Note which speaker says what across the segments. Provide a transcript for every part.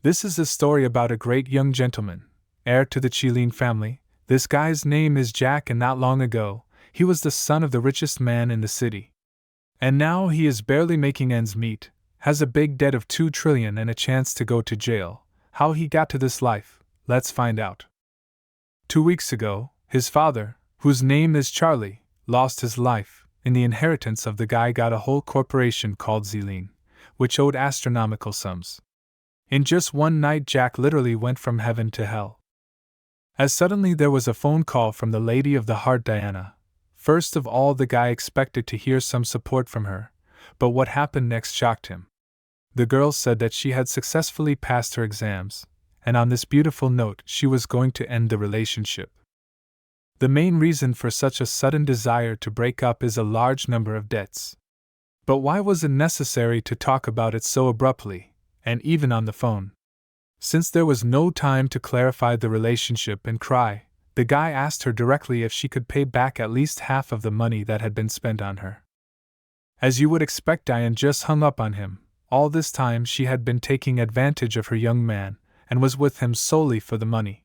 Speaker 1: This is a story about a great young gentleman, heir to the Chilean family. This guy's name is Jack, and not long ago, he was the son of the richest man in the city. And now he is barely making ends meet, has a big debt of 2 trillion and a chance to go to jail. How he got to this life, let's find out. 2 weeks ago, his father, whose name is Charlie, lost his life. In the inheritance of the guy got a whole corporation called Zealine, which owed astronomical sums. In just one night, Jack literally went from heaven to hell. As suddenly there was a phone call from the Lady of the Heart, Diana. First of all, the guy expected to hear some support from her, but what happened next shocked him. The girl said that she had successfully passed her exams, and on this beautiful note she was going to end the relationship. The main reason for such a sudden desire to break up is a large number of debts. But why was it necessary to talk about it so abruptly, and even on the phone? Since there was no time to clarify the relationship and cry, the guy asked her directly if she could pay back at least half of the money that had been spent on her. As you would expect, Diane just hung up on him. All this time she had been taking advantage of her young man, and was with him solely for the money.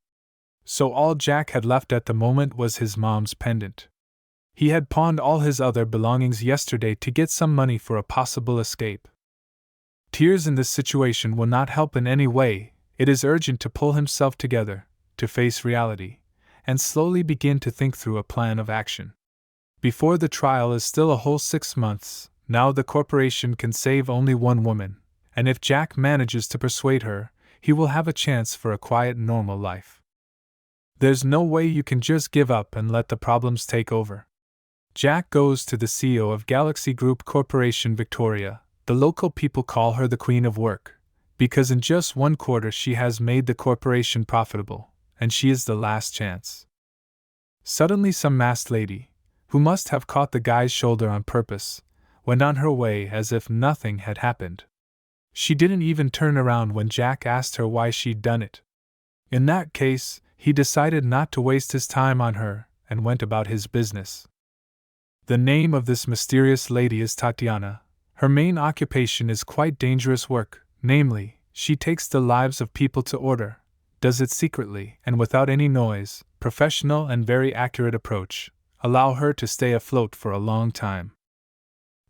Speaker 1: So all Jack had left at the moment was his mom's pendant. He had pawned all his other belongings yesterday to get some money for a possible escape. Tears in this situation will not help in any way. It is urgent to pull himself together, to face reality, and slowly begin to think through a plan of action. Before the trial is still a whole 6 months. Now the corporation can save only one woman, and if Jack manages to persuade her, he will have a chance for a quiet, normal life. There's no way you can just give up and let the problems take over. Jack goes to the CEO of Galaxy Group Corporation, Victoria. The local people call her the Queen of Work, because in just 1 quarter she has made the corporation profitable, and she is the last chance. Suddenly some masked lady, who must have caught the guy's shoulder on purpose, went on her way as if nothing had happened. She didn't even turn around when Jack asked her why she'd done it. In that case, he decided not to waste his time on her, and went about his business. The name of this mysterious lady is Tatiana. Her main occupation is quite dangerous work, namely, she takes the lives of people to order, does it secretly and without any noise. Professional and very accurate approach allow her to stay afloat for a long time.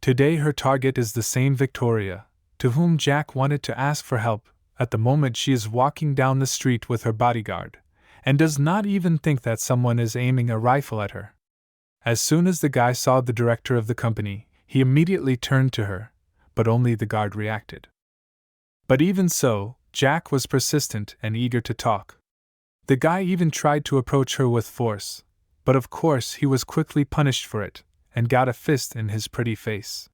Speaker 1: Today her target is the same Victoria, to whom Jack wanted to ask for help. At the moment she is walking down the street with her bodyguard, and does not even think that someone is aiming a rifle at her. As soon as the guy saw the director of the company, he immediately turned to her, but only the guard reacted. But even so, Jack was persistent and eager to talk. The guy even tried to approach her with force, but of course he was quickly punished for it, and got a fist in his pretty face.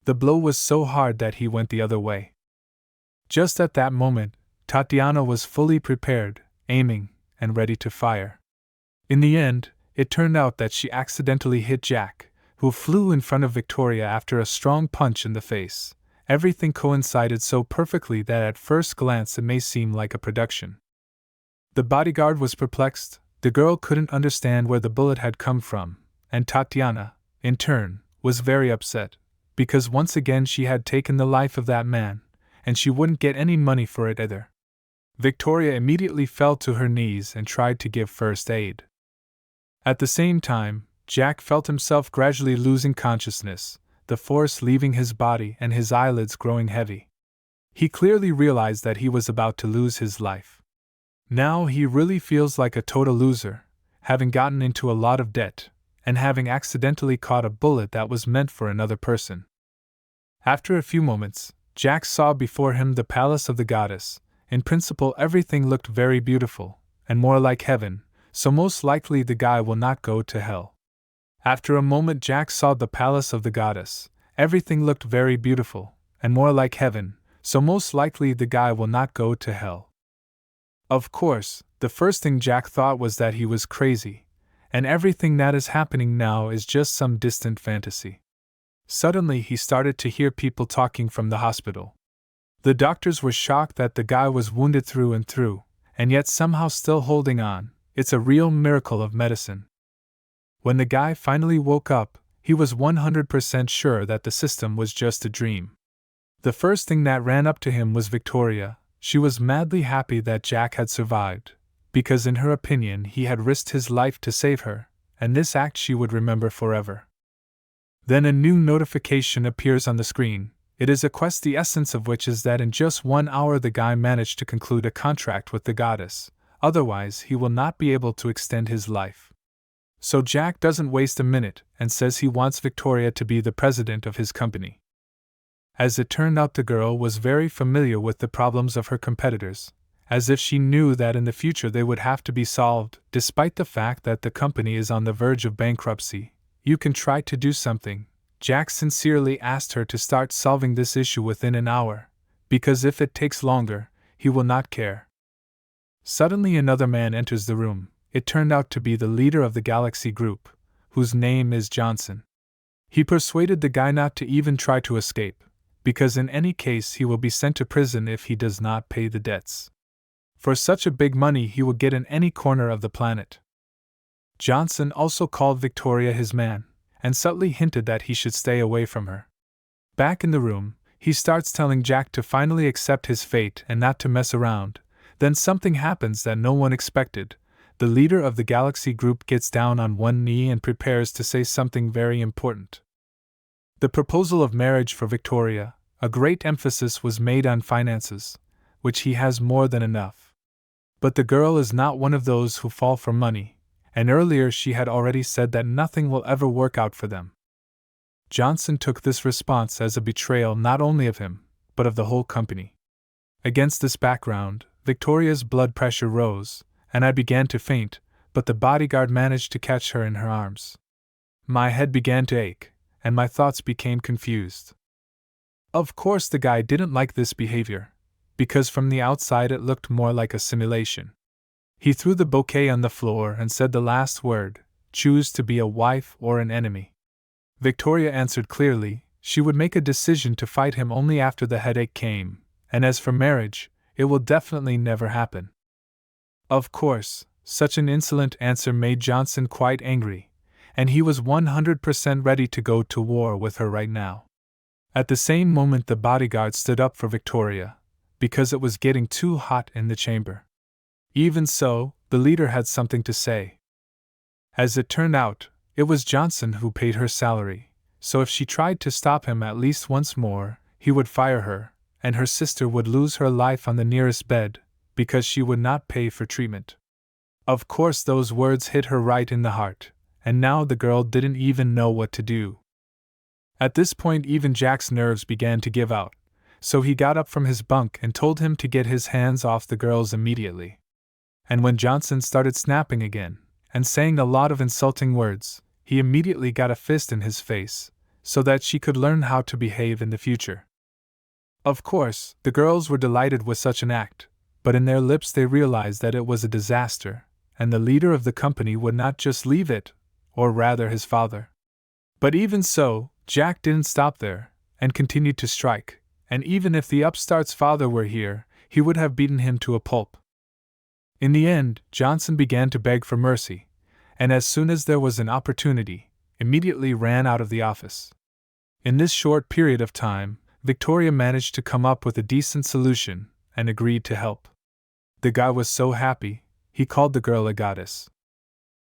Speaker 1: The blow was so hard that he went the other way. Just at that moment, Tatiana was fully prepared, aiming, and ready to fire. In the end, it turned out that she accidentally hit Jack, who flew in front of Victoria after a strong punch in the face. Everything coincided so perfectly that at first glance it may seem like a production. The bodyguard was perplexed, the girl couldn't understand where the bullet had come from, and Tatiana, in turn, was very upset, because once again she had taken the life of that man, and she wouldn't get any money for it either. Victoria immediately fell to her knees and tried to give first aid. At the same time, Jack felt himself gradually losing consciousness, the force leaving his body and his eyelids growing heavy. He clearly realized that he was about to lose his life. Now he really feels like a total loser, having gotten into a lot of debt, and having accidentally caught a bullet that was meant for another person. After a few moments, Jack saw before him the palace of the goddess. In principle everything looked very beautiful, and more like heaven, so most likely the guy will not go to hell. After a moment Jack saw the palace of the goddess. Everything looked very beautiful, and more like heaven, so most likely the guy will not go to hell. Of course, the first thing Jack thought was that he was crazy, and everything that is happening now is just some distant fantasy. Suddenly he started to hear people talking from the hospital. The doctors were shocked that the guy was wounded through and through, and yet somehow still holding on. It's a real miracle of medicine. When the guy finally woke up, he was 100% sure that the system was just a dream. The first thing that ran up to him was Victoria, She was madly happy that Jack had survived, because in her opinion he had risked his life to save her, and this act she would remember forever. Then a new notification appears on the screen. It is a quest the essence of which is that in just 1 hour the guy managed to conclude a contract with the goddess, otherwise he will not be able to extend his life. So Jack doesn't waste a minute and says he wants Victoria to be the president of his company. As it turned out, the girl was very familiar with the problems of her competitors, as if she knew that in the future they would have to be solved. Despite the fact that the company is on the verge of bankruptcy, you can try to do something. Jack sincerely asked her to start solving this issue within an hour, because if it takes longer, he will not care. Suddenly another man enters the room. It turned out to be the leader of the Galaxy Group, whose name is Johnson. He persuaded the guy not to even try to escape, because in any case he will be sent to prison if he does not pay the debts. For such a big money he will get in any corner of the planet. Johnson also called Victoria his man, and subtly hinted that he should stay away from her. Back in the room, he starts telling Jack to finally accept his fate and not to mess around. Then something happens that no one expected. The leader of the Galaxy Group gets down on one knee and prepares to say something very important. The proposal of marriage for Victoria, a great emphasis was made on finances, which he has more than enough. But the girl is not one of those who fall for money, and earlier she had already said that nothing will ever work out for them. Johnson took this response as a betrayal not only of him, but of the whole company. Against this background, Victoria's blood pressure rose, and I began to faint, but the bodyguard managed to catch her in her arms. My head began to ache, and my thoughts became confused. Of course the guy didn't like this behavior, because from the outside it looked more like a simulation. He threw the bouquet on the floor and said the last word, "Choose to be a wife or an enemy." Victoria answered clearly, she would make a decision to fight him only after the headache came, and as for marriage, it will definitely never happen. Of course, such an insolent answer made Johnson quite angry, and he was 100% ready to go to war with her right now. At the same moment the bodyguard stood up for Victoria, because it was getting too hot in the chamber. Even so, the leader had something to say. As it turned out, it was Johnson who paid her salary, so if she tried to stop him at least once more, he would fire her, and her sister would lose her life on the nearest bed, because she would not pay for treatment. Of course those words hit her right in the heart, and now the girl didn't even know what to do. At this point even Jack's nerves began to give out, so he got up from his bunk and told him to get his hands off the girls immediately. And when Johnson started snapping again, and saying a lot of insulting words, he immediately got a fist in his face, so that she could learn how to behave in the future. Of course, the girls were delighted with such an act, but in their lips they realized that it was a disaster, and the leader of the company would not just leave it, or rather his father. But even so, Jack didn't stop there, and continued to strike, and even if the upstart's father were here, he would have beaten him to a pulp. In the end, Johnson began to beg for mercy, and as soon as there was an opportunity, immediately ran out of the office. In this short period of time, Victoria managed to come up with a decent solution, and agreed to help. The guy was so happy, he called the girl a goddess.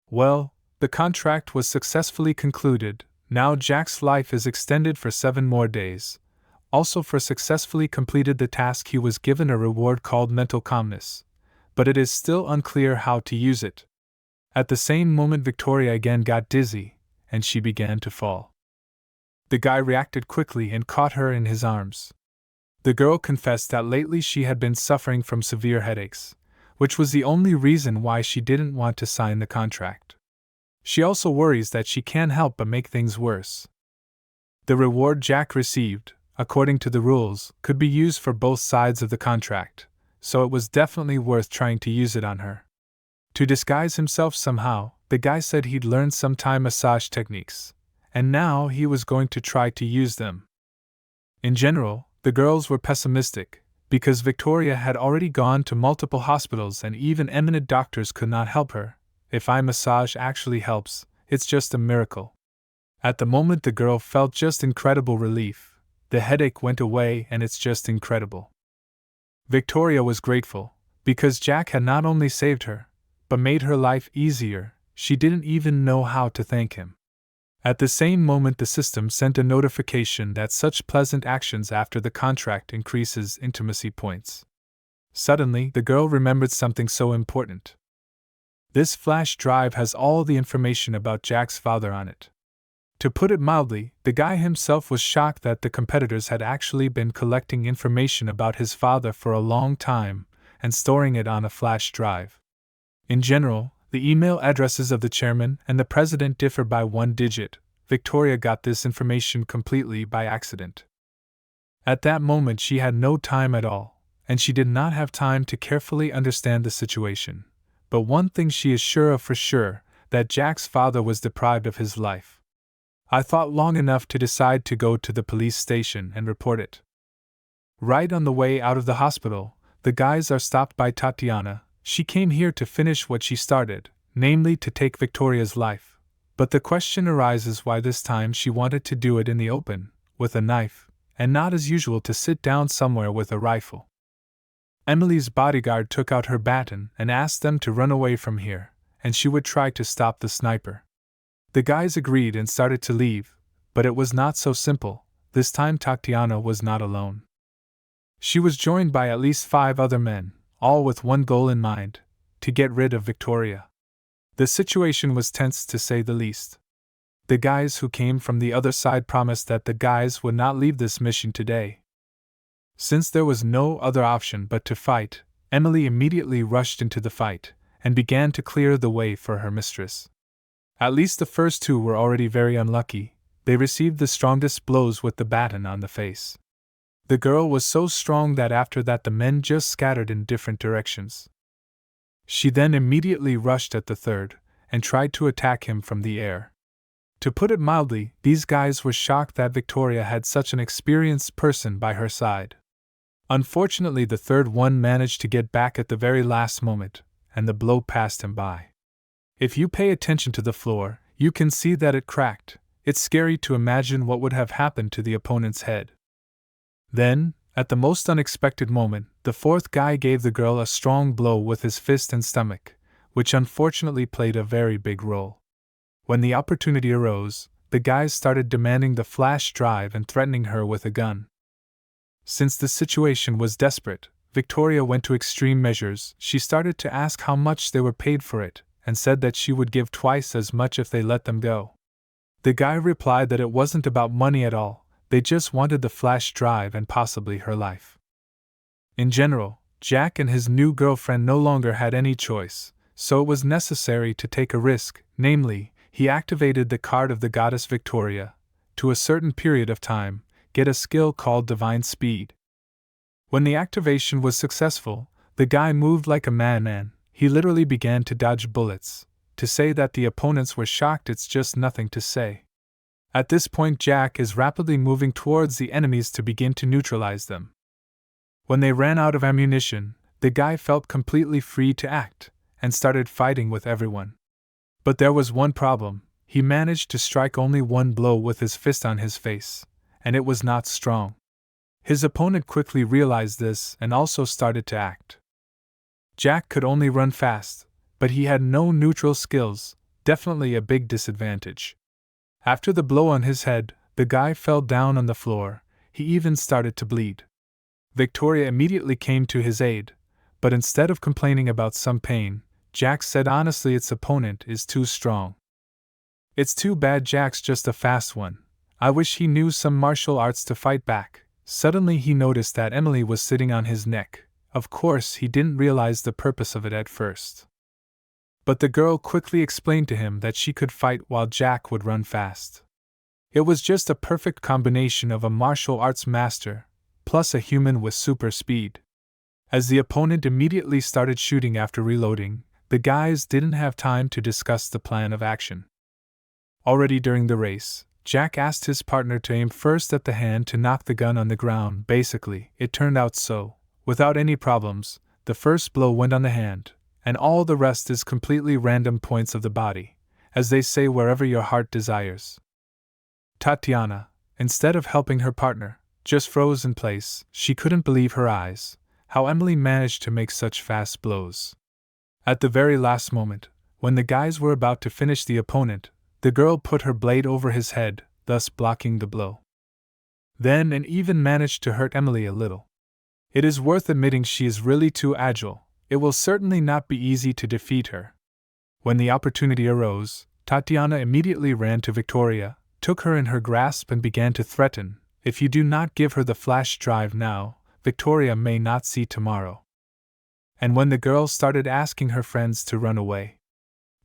Speaker 1: Well, the contract was successfully concluded. Now Jack's life is extended for 7 more days. Also for successfully completed the task he was given a reward called mental calmness, but it is still unclear how to use it. At the same moment Victoria again got dizzy, and she began to fall. The guy reacted quickly and caught her in his arms. The girl confessed that lately she had been suffering from severe headaches, which was the only reason why she didn't want to sign the contract. She also worries that she can't help but make things worse. The reward Jack received, according to the rules, could be used for both sides of the contract, so it was definitely worth trying to use it on her. To disguise himself somehow, the guy said he'd learned some Thai massage techniques, and now he was going to try to use them. In general, the girls were pessimistic, because Victoria had already gone to multiple hospitals and even eminent doctors could not help her. If eye massage actually helps, it's just a miracle. At the moment the girl felt just incredible relief. The headache went away and it's just incredible. Victoria was grateful, because Jack had not only saved her, but made her life easier. She didn't even know how to thank him. At the same moment, the system sent a notification that such pleasant actions after the contract increases intimacy points. Suddenly, the girl remembered something so important. This flash drive has all the information about Jack's father on it. To put it mildly, the guy himself was shocked that the competitors had actually been collecting information about his father for a long time and storing it on a flash drive. In general, the email addresses of the chairman and the president differ by one digit. Victoria got this information completely by accident. At that moment, she had no time at all, and she did not have time to carefully understand the situation. But one thing she is sure of for sure, that Jack's father was deprived of his life. I thought long enough to decide to go to the police station and report it. Right on the way out of the hospital, the guys are stopped by Tatiana. She came here to finish what she started, namely to take Victoria's life. But the question arises why this time she wanted to do it in the open, with a knife, and not as usual to sit down somewhere with a rifle. Emily's bodyguard took out her baton and asked them to run away from here, and she would try to stop the sniper. The guys agreed and started to leave, but it was not so simple. This time Tatiana was not alone. She was joined by at least 5 other men, all with one goal in mind: to get rid of Victoria. The situation was tense to say the least. The guys who came from the other side promised that the guys would not leave this mission today. Since there was no other option but to fight, Emily immediately rushed into the fight and began to clear the way for her mistress. At least the first 2 were already very unlucky. They received the strongest blows with the baton on the face. The girl was so strong that after that the men just scattered in different directions. She then immediately rushed at the third, and tried to attack him from the air. To put it mildly, these guys were shocked that Victoria had such an experienced person by her side. Unfortunately, the third one managed to get back at the very last moment, and the blow passed him by. If you pay attention to the floor, you can see that it cracked. It's scary to imagine what would have happened to the opponent's head. Then, at the most unexpected moment, the fourth guy gave the girl a strong blow with his fist and stomach, which unfortunately played a very big role. When the opportunity arose, the guys started demanding the flash drive and threatening her with a gun. Since the situation was desperate, Victoria went to extreme measures. She started to ask how much they were paid for it, and said that she would give twice as much if they let them go. The guy replied that it wasn't about money at all. They just wanted the flash drive and possibly her life. In general, Jack and his new girlfriend no longer had any choice, so it was necessary to take a risk, namely, he activated the card of the goddess Victoria, to a certain period of time, get a skill called Divine Speed. When the activation was successful, the guy moved like a madman. He literally began to dodge bullets. To say that the opponents were shocked, it's just nothing to say. At this point, Jack is rapidly moving towards the enemies to begin to neutralize them. When they ran out of ammunition, the guy felt completely free to act, and started fighting with everyone. But there was one problem: he managed to strike only one blow with his fist on his face, and it was not strong. His opponent quickly realized this and also started to act. Jack could only run fast, but he had no neutral skills, definitely a big disadvantage. After the blow on his head, the guy fell down on the floor. He even started to bleed. Victoria immediately came to his aid, but instead of complaining about some pain, Jack said honestly its opponent is too strong. It's too bad Jack's just a fast one. I wish he knew some martial arts to fight back. Suddenly he noticed that Emily was sitting on his neck. Of course, he didn't realize the purpose of it at first. But the girl quickly explained to him that she could fight while Jack would run fast. It was just a perfect combination of a martial arts master, plus a human with super speed. As the opponent immediately started shooting after reloading, the guys didn't have time to discuss the plan of action. Already during the race, Jack asked his partner to aim first at the hand to knock the gun on the ground. Basically, it turned out so. Without any problems, the first blow went on the hand, and all the rest is completely random points of the body, as they say, wherever your heart desires. Tatiana, instead of helping her partner, just froze in place. She couldn't believe her eyes. how Emily managed to make such fast blows. At the very last moment, when the guys were about to finish the opponent, the girl put her blade over his head, thus blocking the blow. Then and even managed to hurt Emily a little. It is worth admitting she is really too agile. It will certainly not be easy to defeat her. When the opportunity arose, Tatiana immediately ran to Victoria, took her in her grasp and began to threaten, "If you do not give her the flash drive now, Victoria may not see tomorrow." And when the girl started asking her friends to run away,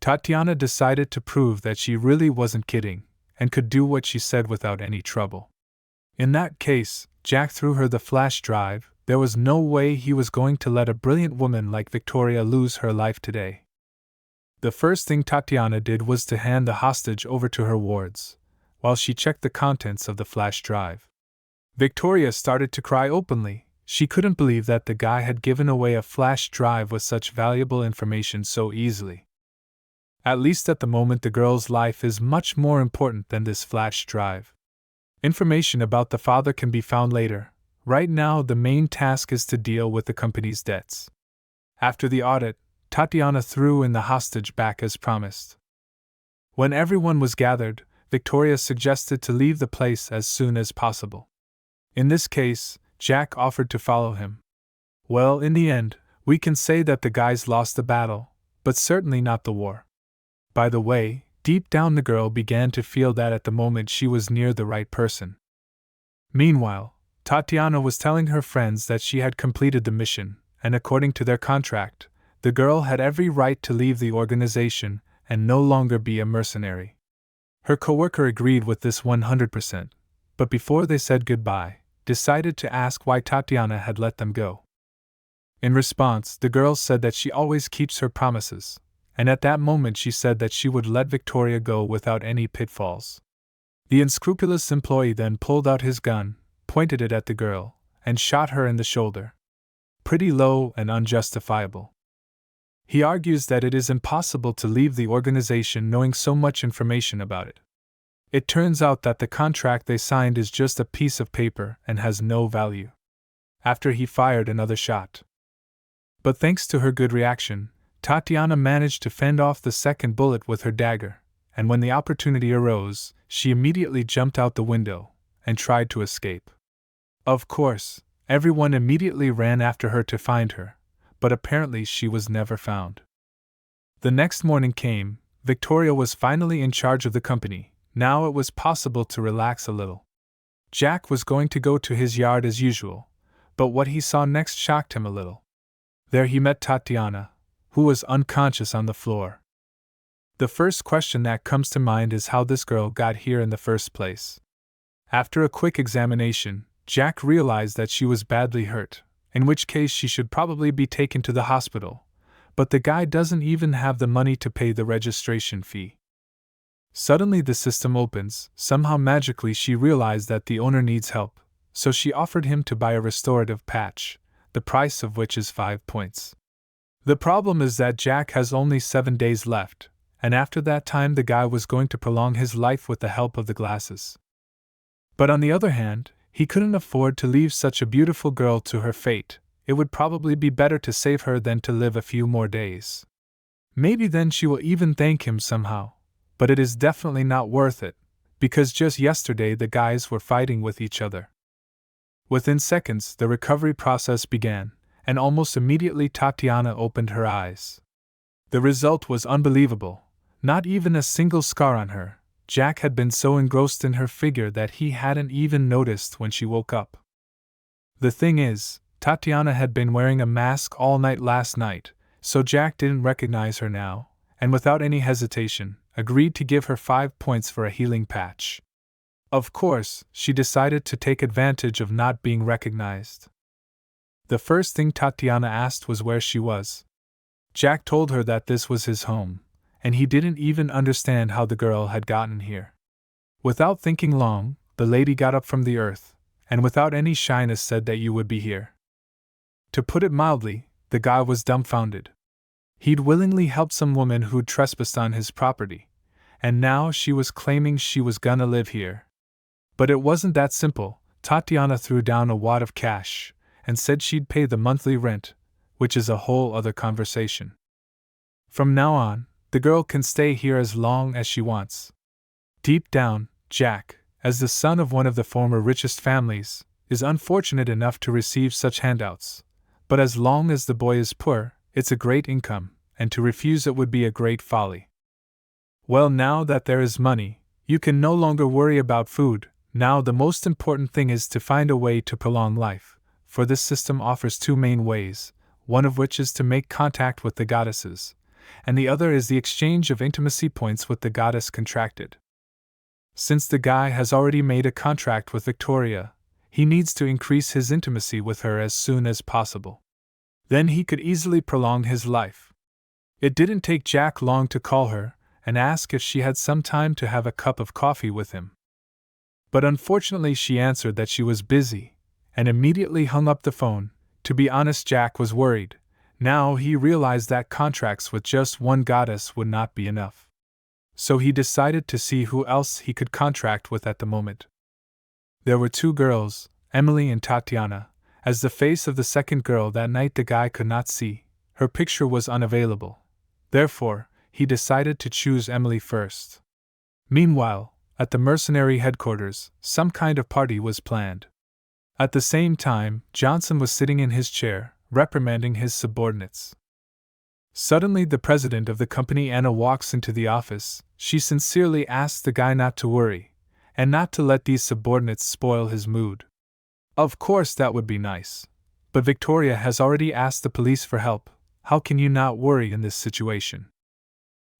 Speaker 1: Tatiana decided to prove that she really wasn't kidding, and could do what she said without any trouble. In that case, Jack threw her the flash drive. There was no way he was going to let a brilliant woman like Victoria lose her life today. The first thing Tatiana did was to hand the hostage over to her wards, while she checked the contents of the flash drive. Victoria started to cry openly. She couldn't believe that the guy had given away a flash drive with such valuable information so easily. At least at the moment, the girl's life is much more important than this flash drive. Information about the father can be found later. Right now, the main task is to deal with the company's debts. After the audit, Tatiana threw in the hostage back as promised. When everyone was gathered, Victoria suggested to leave the place as soon as possible. In this case, Jack offered to follow him. Well, in the end, we can say that the guys lost the battle, but certainly not the war. By the way, deep down the girl began to feel that at the moment she was near the right person. Meanwhile, Tatiana was telling her friends that she had completed the mission, and according to their contract, the girl had every right to leave the organization and no longer be a mercenary. Her coworker agreed with this 100%, but before they said goodbye, decided to ask why Tatiana had let them go. In response, the girl said that she always keeps her promises, and at that moment she said that she would let Victoria go without any pitfalls. The unscrupulous employee then pulled out his gun, pointed it at the girl, and shot her in the shoulder. Pretty low and unjustifiable. He argues that it is impossible to leave the organization knowing so much information about it. It turns out that the contract they signed is just a piece of paper and has no value. After he fired another shot. But thanks to her good reaction, Tatiana managed to fend off the second bullet with her dagger, and when the opportunity arose, she immediately jumped out the window and tried to escape. Of course, everyone immediately ran after her to find her, but apparently she was never found. The next morning came. Victoria was finally in charge of the company. Now it was possible to relax a little. Jack was going to go to his yard as usual, but what he saw next shocked him a little. There he met Tatiana, who was unconscious on the floor. The first question that comes to mind is how this girl got here in the first place. After a quick examination, Jack realized that she was badly hurt, in which case she should probably be taken to the hospital, but the guy doesn't even have the money to pay the registration fee. Suddenly the system opens. Somehow magically she realized that the owner needs help, so she offered him to buy a restorative patch, the price of which is 5 points. The problem is that Jack has only 7 days left, and after that time the guy was going to prolong his life with the help of the glasses. But on the other hand, he couldn't afford to leave such a beautiful girl to her fate. It would probably be better to save her than to live a few more days. Maybe then she will even thank him somehow. But it is definitely not worth it, because just yesterday the guys were fighting with each other. Within seconds, the recovery process began, and almost immediately Tatiana opened her eyes. The result was unbelievable. Not even a single scar on her. Jack had been so engrossed in her figure that he hadn't even noticed when she woke up. The thing is, Tatiana had been wearing a mask all night last night, so Jack didn't recognize her now, and without any hesitation, agreed to give her 5 points for a healing patch. Of course, she decided to take advantage of not being recognized. The first thing Tatiana asked was where she was. Jack told her that this was his home, and he didn't even understand how the girl had gotten here. Without thinking long, the lady got up from the earth, and without any shyness said that you would be here. To put it mildly, the guy was dumbfounded. He'd willingly helped some woman who'd trespassed on his property, and now she was claiming she was gonna live here. But it wasn't that simple. Tatiana threw down a wad of cash, and said she'd pay the monthly rent, which is a whole other conversation. From now on, the girl can stay here as long as she wants. Deep down, Jack, as the son of one of the former richest families, is unfortunate enough to receive such handouts, but as long as the boy is poor, it's a great income, and to refuse it would be a great folly. Well, now that there is money, you can no longer worry about food. Now the most important thing is to find a way to prolong life, for this system offers two main ways, one of which is to make contact with the goddesses, and the other is the exchange of intimacy points with the goddess contracted. Since the guy has already made a contract with Victoria, he needs to increase his intimacy with her as soon as possible. Then he could easily prolong his life. It didn't take Jack long to call her and ask if she had some time to have a cup of coffee with him. But unfortunately she answered that she was busy, and immediately hung up the phone. To be honest, Jack was worried. Now he realized that contracts with just one goddess would not be enough. So he decided to see who else he could contract with at the moment. There were two girls, Emily and Tatiana. As the face of the second girl that night the guy could not see, her picture was unavailable. Therefore, he decided to choose Emily first. Meanwhile, at the mercenary headquarters, some kind of party was planned. At the same time, Johnson was sitting in his chair, reprimanding his subordinates. Suddenly the president of the company, Anna, walks into the office. She sincerely asks the guy not to worry, and not to let these subordinates spoil his mood. Of course that would be nice. But Victoria has already asked the police for help. How can you not worry in this situation?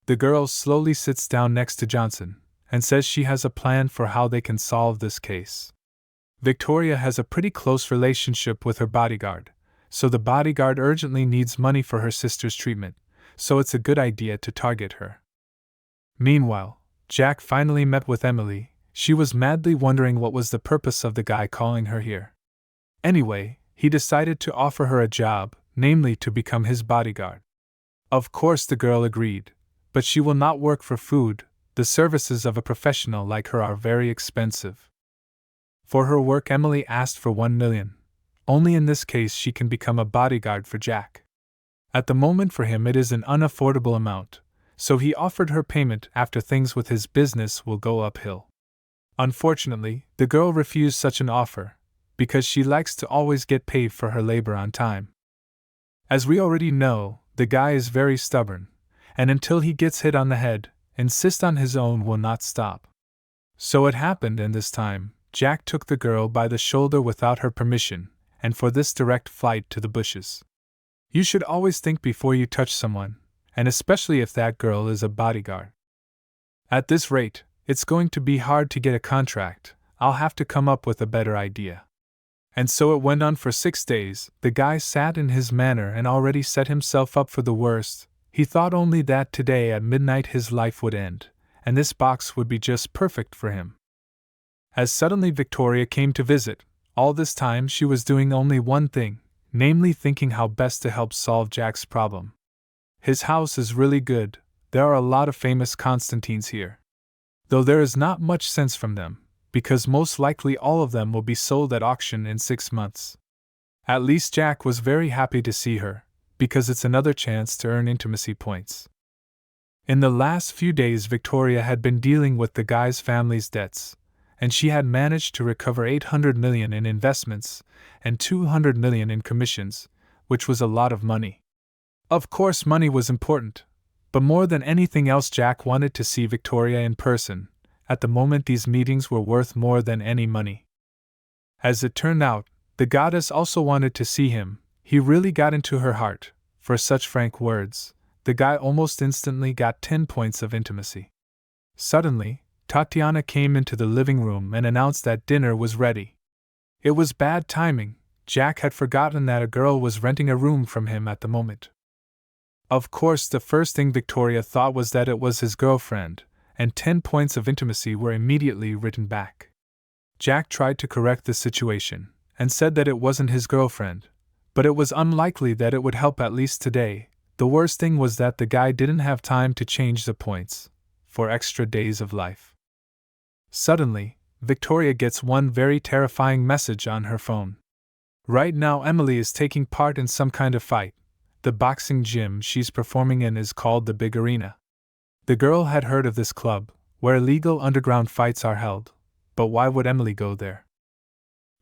Speaker 1: The girl slowly sits down next to Johnson, and says she has a plan for how they can solve this case. Victoria has a pretty close relationship with her bodyguard, so the bodyguard urgently needs money for her sister's treatment, so it's a good idea to target her. Meanwhile, Jack finally met with Emily. She was madly wondering what was the purpose of the guy calling her here. Anyway, he decided to offer her a job, namely to become his bodyguard. Of course the girl agreed, but she will not work for food. The services of a professional like her are very expensive. For her work Emily asked for 1 million. Only in this case she can become a bodyguard for Jack. At the moment for him it is an unaffordable amount, so he offered her payment after things with his business will go uphill. Unfortunately, the girl refused such an offer, because she likes to always get paid for her labor on time. As we already know, the guy is very stubborn, and until he gets hit on the head, insist on his own will not stop. So it happened, and this time, Jack took the girl by the shoulder without her permission, and for this direct flight to the bushes. You should always think before you touch someone, and especially if that girl is a bodyguard. At this rate, it's going to be hard to get a contract. I'll have to come up with a better idea. And so it went on for 6 days. The guy sat in his manor and already set himself up for the worst. He thought only that today at midnight his life would end, and this box would be just perfect for him. As suddenly Victoria came to visit. All this time she was doing only one thing, namely thinking how best to help solve Jack's problem. His house is really good. There are a lot of famous Constantines here. Though there is not much sense from them, because most likely all of them will be sold at auction in 6 months. At least Jack was very happy to see her, because it's another chance to earn intimacy points. In the last few days Victoria had been dealing with the guy's family's debts, and she had managed to recover 800 million in investments and 200 million in commissions, which was a lot of money. Of course money was important, but more than anything else Jack wanted to see Victoria in person. At the moment these meetings were worth more than any money. As it turned out, the goddess also wanted to see him. He really got into her heart. For such frank words, the guy almost instantly got 10 points of intimacy. Suddenly, Tatiana came into the living room and announced that dinner was ready. It was bad timing. Jack had forgotten that a girl was renting a room from him at the moment. Of course, the first thing Victoria thought was that it was his girlfriend, and 10 points of intimacy were immediately written back. Jack tried to correct the situation, and said that it wasn't his girlfriend, but it was unlikely that it would help at least today. The worst thing was that the guy didn't have time to change the points, for extra days of life. Suddenly, Victoria gets one very terrifying message on her phone. Right now, Emily is taking part in some kind of fight. The boxing gym she's performing in is called the Big Arena. The girl had heard of this club, where illegal underground fights are held, but why would Emily go there?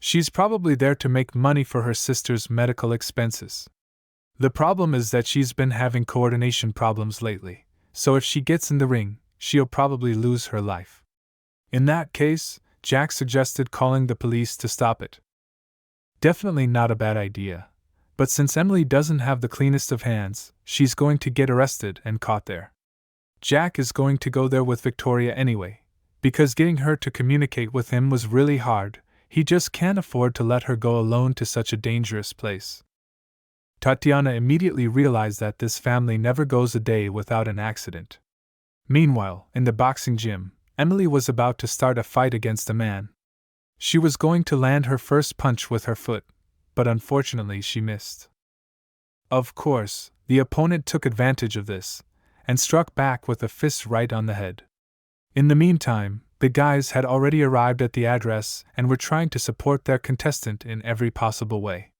Speaker 1: She's probably there to make money for her sister's medical expenses. The problem is that she's been having coordination problems lately, so if she gets in the ring, she'll probably lose her life. In that case, Jack suggested calling the police to stop it. Definitely not a bad idea, but since Emily doesn't have the cleanest of hands, she's going to get arrested and caught there. Jack is going to go there with Victoria anyway, because getting her to communicate with him was really hard. He just can't afford to let her go alone to such a dangerous place. Tatiana immediately realized that this family never goes a day without an accident. Meanwhile, in the boxing gym, Emily was about to start a fight against a man. She was going to land her first punch with her foot, but unfortunately she missed. Of course, the opponent took advantage of this, and struck back with a fist right on the head. In the meantime, the guys had already arrived at the address and were trying to support their contestant in every possible way.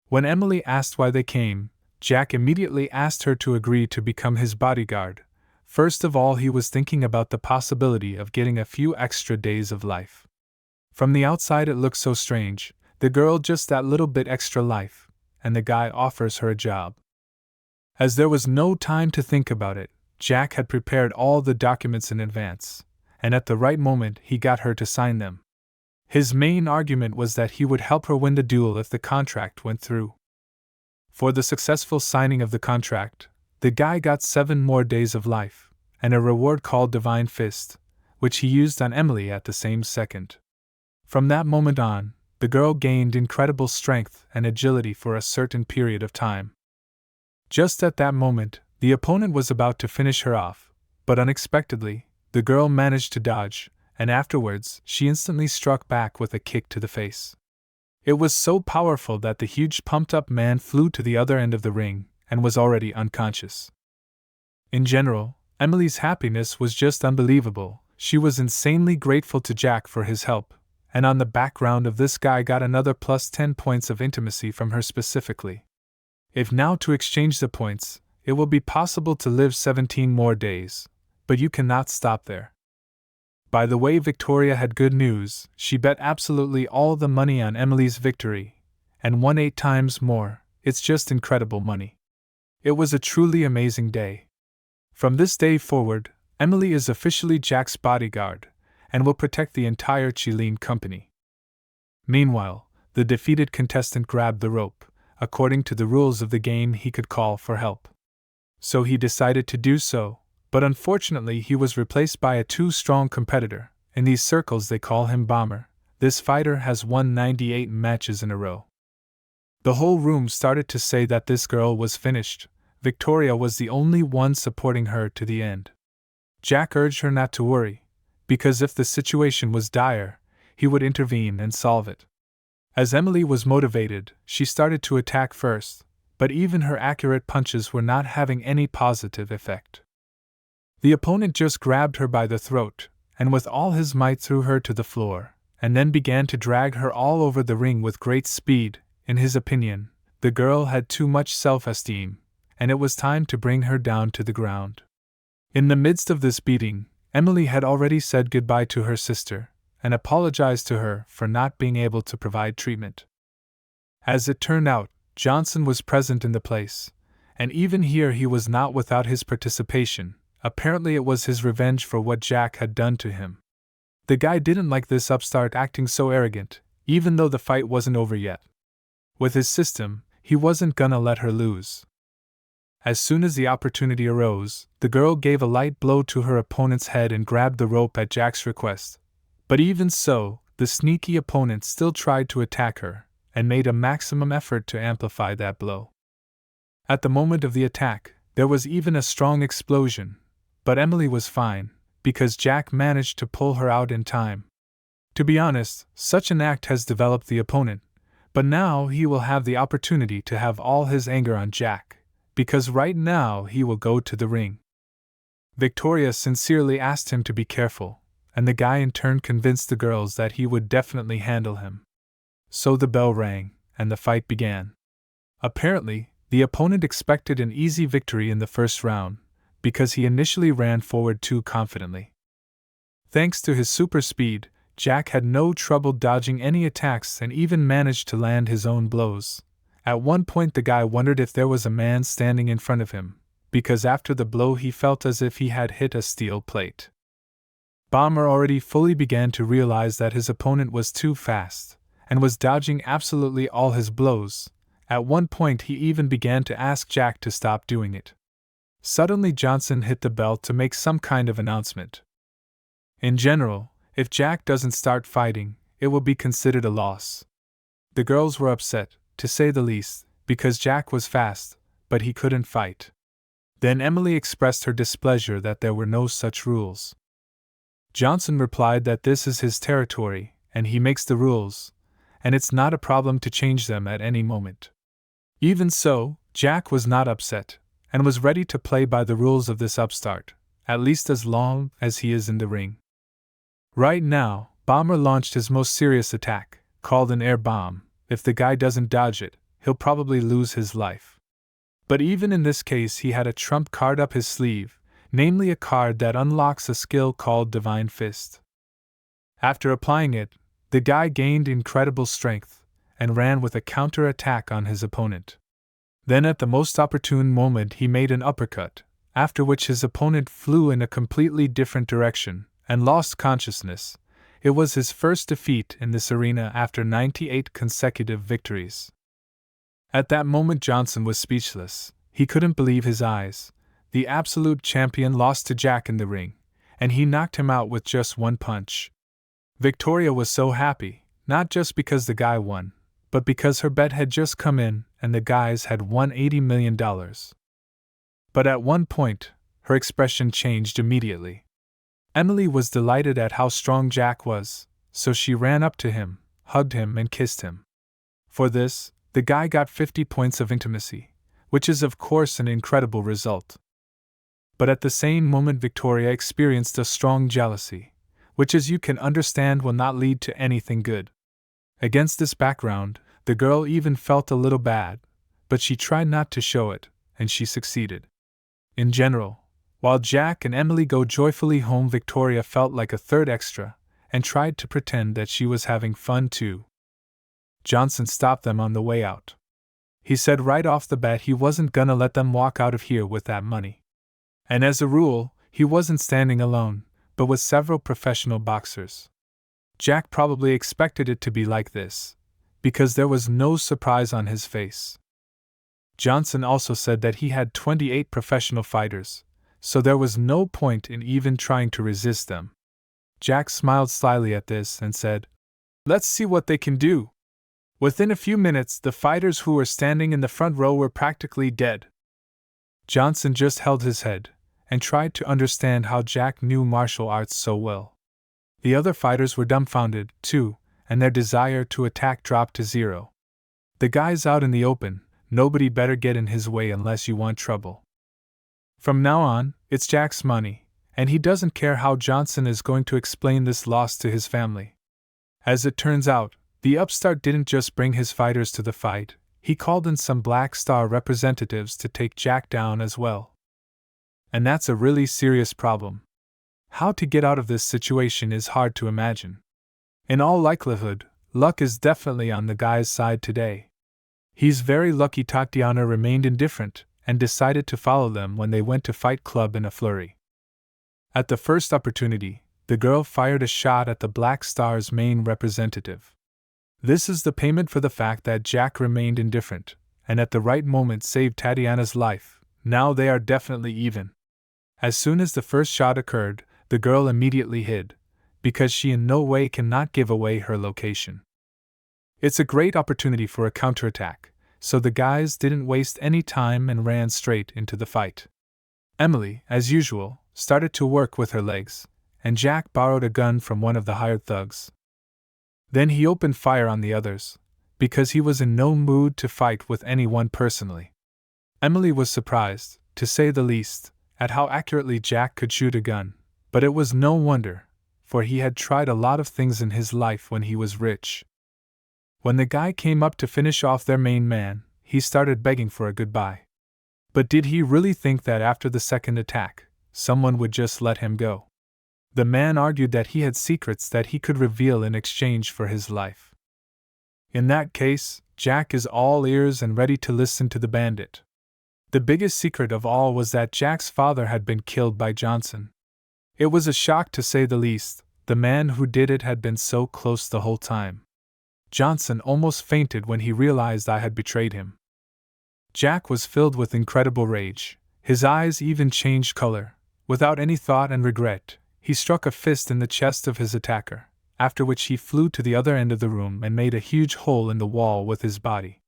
Speaker 1: When Emily asked why they came, Jack immediately asked her to agree to become his bodyguard. First of all, he was thinking about the possibility of getting a few extra days of life. From the outside it looks so strange, the girl just that little bit extra life, and the guy offers her a job. As there was no time to think about it, Jack had prepared all the documents in advance, and at the right moment he got her to sign them. His main argument was that he would help her win the duel if the contract went through. For the successful signing of the contract, the guy got 7 more days of life, and a reward called Divine Fist, which he used on Emily at the same second. From that moment on, the girl gained incredible strength and agility for a certain period of time. Just at that moment, the opponent was about to finish her off, but unexpectedly, the girl managed to dodge, and afterwards she instantly struck back with a kick to the face. It was so powerful that the huge pumped-up man flew to the other end of the ring and was already unconscious. In general, Emily's happiness was just unbelievable. She was insanely grateful to Jack for his help, and on the background of this guy got another plus 10 points of intimacy from her specifically. If now to exchange the points, it will be possible to live 17 more days, but you cannot stop there. By the way, Victoria had good news. She bet absolutely all the money on Emily's victory, and won 8 times more. It's just incredible money. It was a truly amazing day. From this day forward, Emily is officially Jack's bodyguard, and will protect the entire Chilean company. Meanwhile, the defeated contestant grabbed the rope. According to the rules of the game, he could call for help. So he decided to do so, but unfortunately he was replaced by a too strong competitor. In these circles they call him Bomber. This fighter has won 98 matches in a row. The whole room started to say that this girl was finished. Victoria was the only one supporting her to the end. Jack urged her not to worry, because if the situation was dire, he would intervene and solve it. As Emily was motivated, she started to attack first, but even her accurate punches were not having any positive effect. The opponent just grabbed her by the throat, and with all his might threw her to the floor, and then began to drag her all over the ring with great speed. In his opinion, the girl had too much self-esteem, and it was time to bring her down to the ground. In the midst of this beating, Emily had already said goodbye to her sister, and apologized to her for not being able to provide treatment. As it turned out, Johnson was present in the place, and even here he was not without his participation. Apparently it was his revenge for what Jack had done to him. The guy didn't like this upstart acting so arrogant, even though the fight wasn't over yet. With his system, he wasn't gonna let her lose. As soon as the opportunity arose, the girl gave a light blow to her opponent's head and grabbed the rope at Jack's request. But even so, the sneaky opponent still tried to attack her, and made a maximum effort to amplify that blow. At the moment of the attack, there was even a strong explosion, but Emily was fine, because Jack managed to pull her out in time. To be honest, such an act has developed the opponent, but now he will have the opportunity to have all his anger on Jack, because right now he will go to the ring. Victoria sincerely asked him to be careful, and the guy in turn convinced the girls that he would definitely handle him. So the bell rang, and the fight began. Apparently, the opponent expected an easy victory in the first round, because he initially ran forward too confidently. Thanks to his super speed, Jack had no trouble dodging any attacks and even managed to land his own blows. At one point the guy wondered if there was a man standing in front of him, because after the blow he felt as if he had hit a steel plate. Bomber already fully began to realize that his opponent was too fast, and was dodging absolutely all his blows. At one point he even began to ask Jack to stop doing it. Suddenly Johnson hit the bell to make some kind of announcement. In general, if Jack doesn't start fighting, it will be considered a loss. The girls were upset, to say the least, because Jack was fast, but he couldn't fight. Then Emily expressed her displeasure that there were no such rules. Johnson replied that this is his territory, and he makes the rules, and it's not a problem to change them at any moment. Even so, Jack was not upset, and was ready to play by the rules of this upstart, at least as long as he is in the ring. Right now, Bomber launched his most serious attack, called an air bomb. If the guy doesn't dodge it, he'll probably lose his life. But even in this case he had a trump card up his sleeve, namely a card that unlocks a skill called Divine Fist. After applying it, the guy gained incredible strength, and ran with a counter-attack on his opponent. Then at the most opportune moment he made an uppercut, after which his opponent flew in a completely different direction, and lost consciousness. It was his first defeat in this arena after 98 consecutive victories. At that moment Johnson was speechless. He couldn't believe his eyes. The absolute champion lost to Jack in the ring, and he knocked him out with just one punch. Victoria was so happy, not just because the guy won, but because her bet had just come in and the guys had won $80 million. But at one point, her expression changed immediately. Emily was delighted at how strong Jack was, so she ran up to him, hugged him and kissed him. For this, the guy got 50 points of intimacy, which is of course an incredible result. But at the same moment Victoria experienced a strong jealousy, which as you can understand will not lead to anything good. Against this background, the girl even felt a little bad, but she tried not to show it, and she succeeded. In general, while Jack and Emily go joyfully home, Victoria felt like a third extra, and tried to pretend that she was having fun too. Johnson stopped them on the way out. He said right off the bat he wasn't gonna let them walk out of here with that money. And as a rule, he wasn't standing alone, but with several professional boxers. Jack probably expected it to be like this, because there was no surprise on his face. Johnson also said that he had 28 professional fighters, so there was no point in even trying to resist them. Jack smiled slyly at this and said, "Let's see what they can do." Within a few minutes, the fighters who were standing in the front row were practically dead. Johnson just held his head and tried to understand how Jack knew martial arts so well. The other fighters were dumbfounded, too, and their desire to attack dropped to zero. The guy's out in the open, nobody better get in his way unless you want trouble. From now on, it's Jack's money, and he doesn't care how Johnson is going to explain this loss to his family. As it turns out, the upstart didn't just bring his fighters to the fight, he called in some Black Star representatives to take Jack down as well. And that's a really serious problem. How to get out of this situation is hard to imagine. In all likelihood, luck is definitely on the guy's side today. He's very lucky Tatiana remained indifferent and decided to follow them when they went to Fight Club in a flurry. At the first opportunity, the girl fired a shot at the Black Star's main representative. This is the payment for the fact that Jack remained indifferent, and at the right moment saved Tatiana's life. Now they are definitely even. As soon as the first shot occurred, the girl immediately hid, because she in no way cannot give away her location. It's a great opportunity for a counterattack, so the guys didn't waste any time and ran straight into the fight. Emily, as usual, started to work with her legs, and Jack borrowed a gun from one of the hired thugs. Then he opened fire on the others, because he was in no mood to fight with anyone personally. Emily was surprised, to say the least, at how accurately Jack could shoot a gun, but it was no wonder, for he had tried a lot of things in his life when he was rich. When the guy came up to finish off their main man, he started begging for a goodbye. But did he really think that after the second attack, someone would just let him go? The man argued that he had secrets that he could reveal in exchange for his life. In that case, Jack is all ears and ready to listen to the bandit. The biggest secret of all was that Jack's father had been killed by Johnson. It was a shock to say the least. The man who did it had been so close the whole time. Johnson almost fainted when he realized I had betrayed him. Jack was filled with incredible rage. His eyes even changed color. Without any thought and regret, he struck a fist in the chest of his attacker, after which he flew to the other end of the room and made a huge hole in the wall with his body.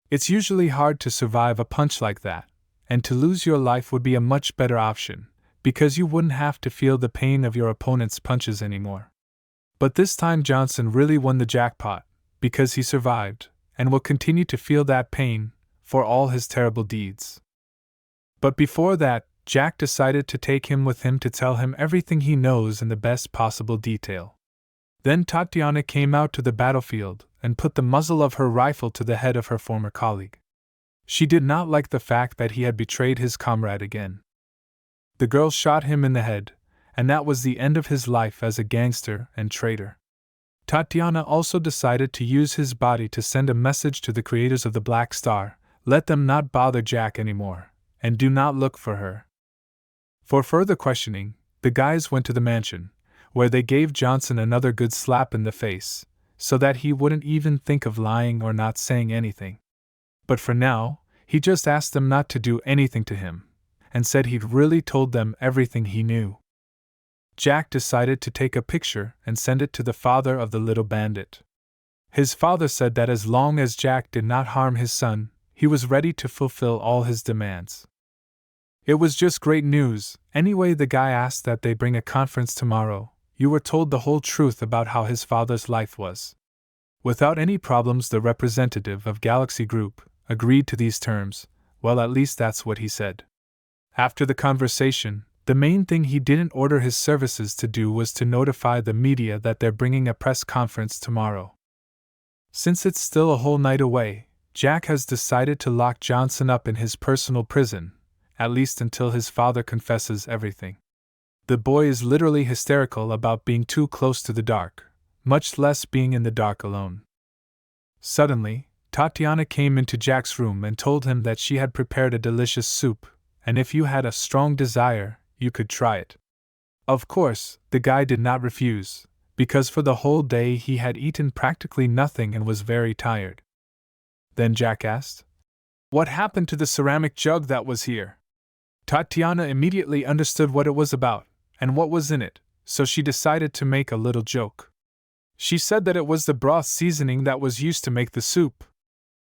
Speaker 1: It's usually hard to survive a punch like that, and to lose your life would be a much better option, because you wouldn't have to feel the pain of your opponent's punches anymore. But this time Johnson really won the jackpot, because he survived, and will continue to feel that pain, for all his terrible deeds. But before that, Jack decided to take him with him to tell him everything he knows in the best possible detail. Then Tatiana came out to the battlefield and put the muzzle of her rifle to the head of her former colleague. She did not like the fact that he had betrayed his comrade again. The girl shot him in the head, and that was the end of his life as a gangster and traitor. Tatiana also decided to use his body to send a message to the creators of the Black Star: let them not bother Jack anymore, and do not look for her. For further questioning, the guys went to the mansion, where they gave Johnson another good slap in the face, so that he wouldn't even think of lying or not saying anything. But for now, he just asked them not to do anything to him, and said he'd really told them everything he knew. Jack decided to take a picture and send it to the father of the little bandit. His father said that as long as Jack did not harm his son, he was ready to fulfill all his demands. It was just great news. Anyway, the guy asked that they bring a conference tomorrow. You were told the whole truth about how his father's life was. Without any problems, the representative of Galaxy Group agreed to these terms. Well, at least that's what he said. After the conversation, the main thing he didn't order his services to do was to notify the media that they're bringing a press conference tomorrow. Since it's still a whole night away, Jack has decided to lock Johnson up in his personal prison, at least until his father confesses everything. The boy is literally hysterical about being too close to the dark, much less being in the dark alone. Suddenly, Tatiana came into Jack's room and told him that she had prepared a delicious soup, and if you had a strong desire, you could try it. Of course, the guy did not refuse, because for the whole day he had eaten practically nothing and was very tired. Then Jack asked, "What happened to the ceramic jug that was here?" Tatiana immediately understood what it was about, and what was in it, so she decided to make a little joke. She said that it was the broth seasoning that was used to make the soup.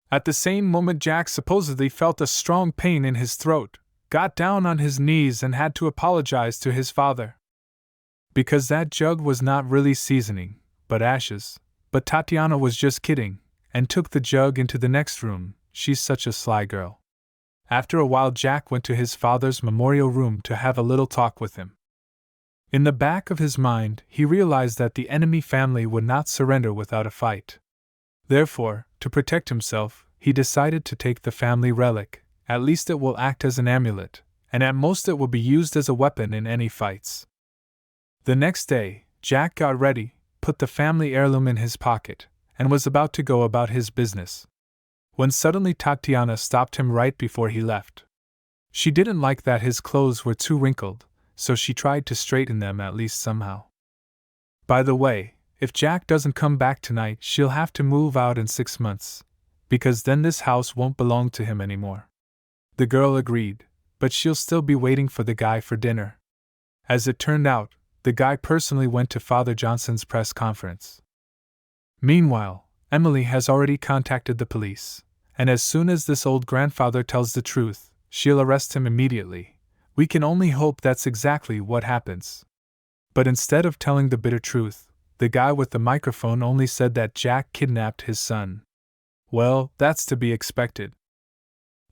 Speaker 1: At the same moment, Jack supposedly felt a strong pain in his throat, got down on his knees and had to apologize to his father. Because that jug was not really seasoning, but ashes. But Tatiana was just kidding, and took the jug into the next room. She's such a sly girl. After a while, Jack went to his father's memorial room to have a little talk with him. In the back of his mind, he realized that the enemy family would not surrender without a fight. Therefore, to protect himself, he decided to take the family relic. At least it will act as an amulet, and at most it will be used as a weapon in any fights. The next day, Jack got ready, put the family heirloom in his pocket, and was about to go about his business, when suddenly Tatiana stopped him right before he left. She didn't like that his clothes were too wrinkled, so she tried to straighten them at least somehow. By the way, if Jack doesn't come back tonight, she'll have to move out in 6 months, because then this house won't belong to him anymore. The girl agreed, but she'll still be waiting for the guy for dinner. As it turned out, the guy personally went to Father Johnson's press conference. Meanwhile, Emily has already contacted the police, and as soon as this old grandfather tells the truth, she'll arrest him immediately. We can only hope that's exactly what happens. But instead of telling the bitter truth, the guy with the microphone only said that Jack kidnapped his son. Well, that's to be expected.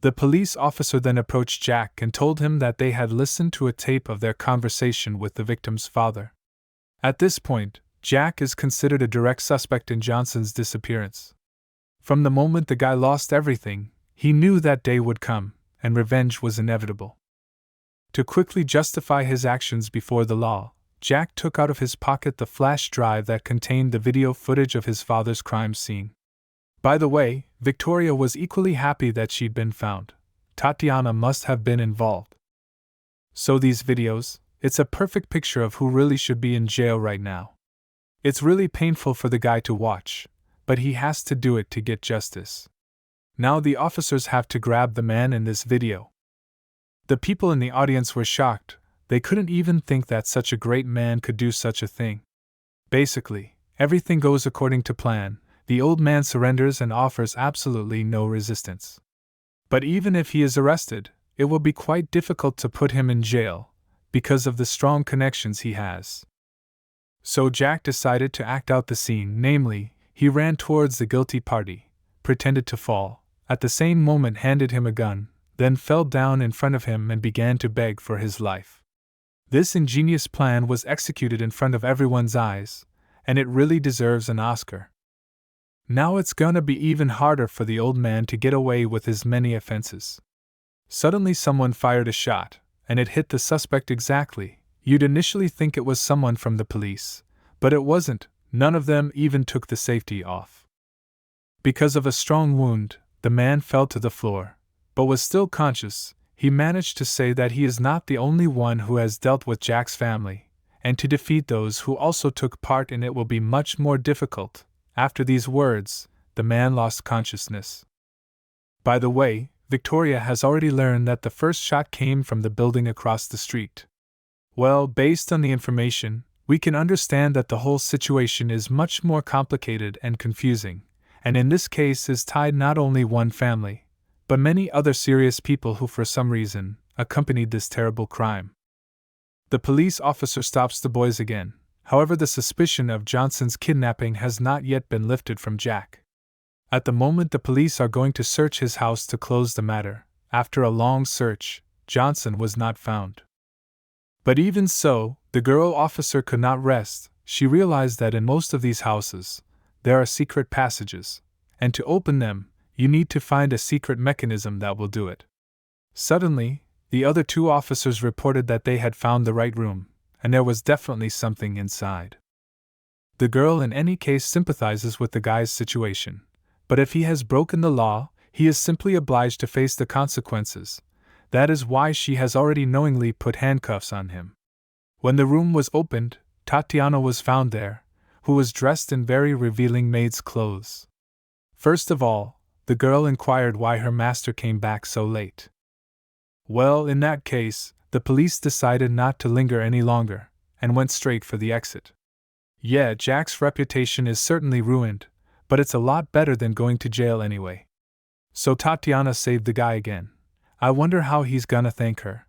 Speaker 1: The police officer then approached Jack and told him that they had listened to a tape of their conversation with the victim's father. At this point, Jack is considered a direct suspect in Johnson's disappearance. From the moment the guy lost everything, he knew that day would come, and revenge was inevitable. To quickly justify his actions before the law, Jack took out of his pocket the flash drive that contained the video footage of his father's crime scene. By the way, Victoria was equally happy that she'd been found. Tatiana must have been involved. So these videos, it's a perfect picture of who really should be in jail right now. It's really painful for the guy to watch, but he has to do it to get justice. Now the officers have to grab the man in this video. The people in the audience were shocked. They couldn't even think that such a great man could do such a thing. Basically, everything goes according to plan. The old man surrenders and offers absolutely no resistance. But even if he is arrested, it will be quite difficult to put him in jail, because of the strong connections he has. So Jack decided to act out the scene, namely, he ran towards the guilty party, pretended to fall, at the same moment handed him a gun, then fell down in front of him and began to beg for his life. This ingenious plan was executed in front of everyone's eyes, and it really deserves an Oscar. Now it's gonna be even harder for the old man to get away with his many offenses. Suddenly someone fired a shot, and it hit the suspect exactly. You'd initially think it was someone from the police, but it wasn't. None of them even took the safety off. Because of a strong wound, the man fell to the floor, but was still conscious. He managed to say that he is not the only one who has dealt with Jack's family, and to defeat those who also took part in it will be much more difficult. After these words, the man lost consciousness. By the way, Victoria has already learned that the first shot came from the building across the street. Well, based on the information, we can understand that the whole situation is much more complicated and confusing, and in this case is tied not only one family, but many other serious people who for some reason accompanied this terrible crime. The police officer stops the boys again. However, the suspicion of Johnson's kidnapping has not yet been lifted from Jack. At the moment the police are going to search his house to close the matter. After a long search, Johnson was not found. But even so, the girl officer could not rest. She realized that in most of these houses, there are secret passages, and to open them, you need to find a secret mechanism that will do it. Suddenly, the other two officers reported that they had found the right room, and there was definitely something inside. The girl in any case sympathizes with the guy's situation, but if he has broken the law, he is simply obliged to face the consequences. That is why she has already knowingly put handcuffs on him. When the room was opened, Tatiana was found there, who was dressed in very revealing maid's clothes. First of all, the girl inquired why her master came back so late. Well, in that case, the police decided not to linger any longer, and went straight for the exit. Yeah, Jack's reputation is certainly ruined, but it's a lot better than going to jail anyway. So Tatiana saved the guy again. I wonder how he's gonna thank her.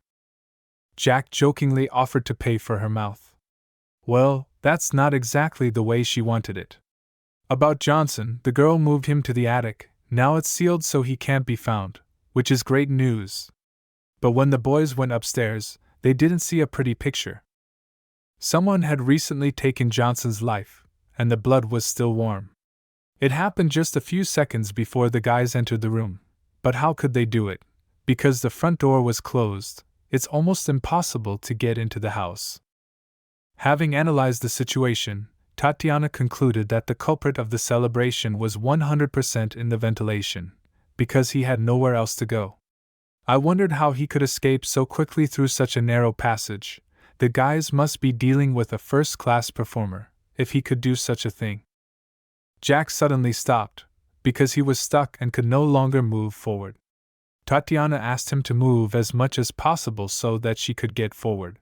Speaker 1: Jack jokingly offered to pay for her mouth. Well, that's not exactly the way she wanted it. About Johnson, the girl moved him to the attic. Now it's sealed so he can't be found, which is great news. But when the boys went upstairs, they didn't see a pretty picture. Someone had recently taken Johnson's life, and the blood was still warm. It happened just a few seconds before the guys entered the room. But how could they do it? Because the front door was closed, it's almost impossible to get into the house. Having analyzed the situation, Tatiana concluded that the culprit of the celebration was 100% in the ventilation, because he had nowhere else to go. I wondered how he could escape so quickly through such a narrow passage. The guys must be dealing with a first-class performer, if he could do such a thing. Jack suddenly stopped, because he was stuck and could no longer move forward. Tatiana asked him to move as much as possible so that she could get forward.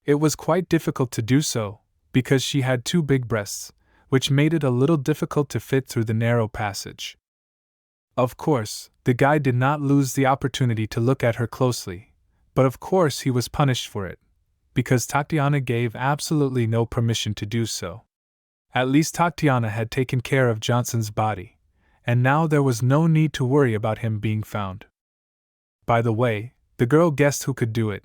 Speaker 1: It was quite difficult to do so, because she had two big breasts, which made it a little difficult to fit through the narrow passage. Of course, the guy did not lose the opportunity to look at her closely, but of course he was punished for it, because Tatiana gave absolutely no permission to do so. At least Tatiana had taken care of Johnson's body, and now there was no need to worry about him being found. By the way, the girl guessed who could do it,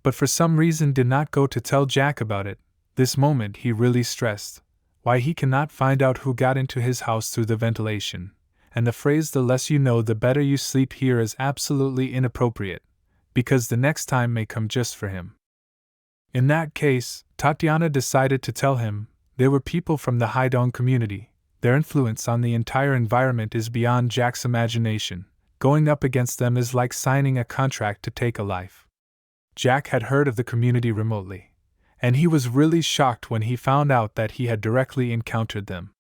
Speaker 1: but for some reason did not go to tell Jack about it. This moment he really stressed. why he cannot find out who got into his house through the ventilation, and the phrase "the less you know the better you sleep" here is absolutely inappropriate, because the next time may come just for him. In that case, Tatiana decided to tell him they were people from the Haidong community. Their influence on the entire environment is beyond Jack's imagination. Going up against them is like signing a contract to take a life. Jack had heard of the community remotely, and he was really shocked when he found out that he had directly encountered them.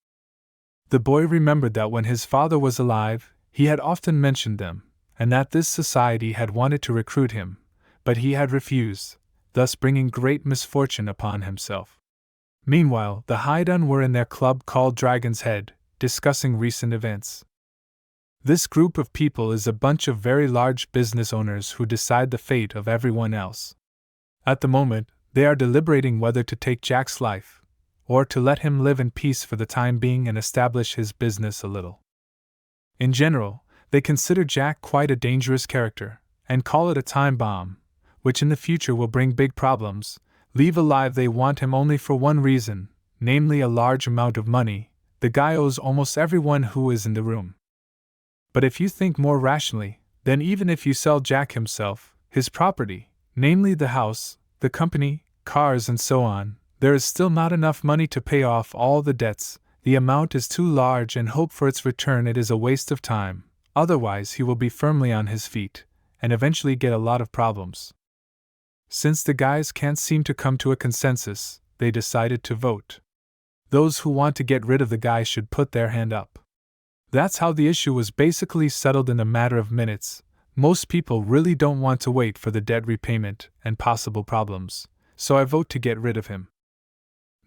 Speaker 1: The boy remembered that when his father was alive, he had often mentioned them, and that this society had wanted to recruit him, but he had refused, thus bringing great misfortune upon himself. Meanwhile, the Haidong were in their club called Dragon's Head, discussing recent events. This group of people is a bunch of very large business owners who decide the fate of everyone else. At the moment, they are deliberating whether to take Jack's life, or to let him live in peace for the time being and establish his business a little. In general, they consider Jack quite a dangerous character, and call it a time bomb, which in the future will bring big problems. Leave alive they want him only for one reason, namely a large amount of money. The guy owes almost everyone who is in the room. But if you think more rationally, then even if you sell Jack himself, his property, namely the house, the company, cars and so on, there is still not enough money to pay off all the debts. The amount is too large and hope for its return it is a waste of time, otherwise he will be firmly on his feet, and eventually get a lot of problems. Since the guys can't seem to come to a consensus, they decided to vote. Those who want to get rid of the guy should put their hand up. That's how the issue was basically settled in a matter of minutes. Most people really don't want to wait for the debt repayment and possible problems, so I vote to get rid of him.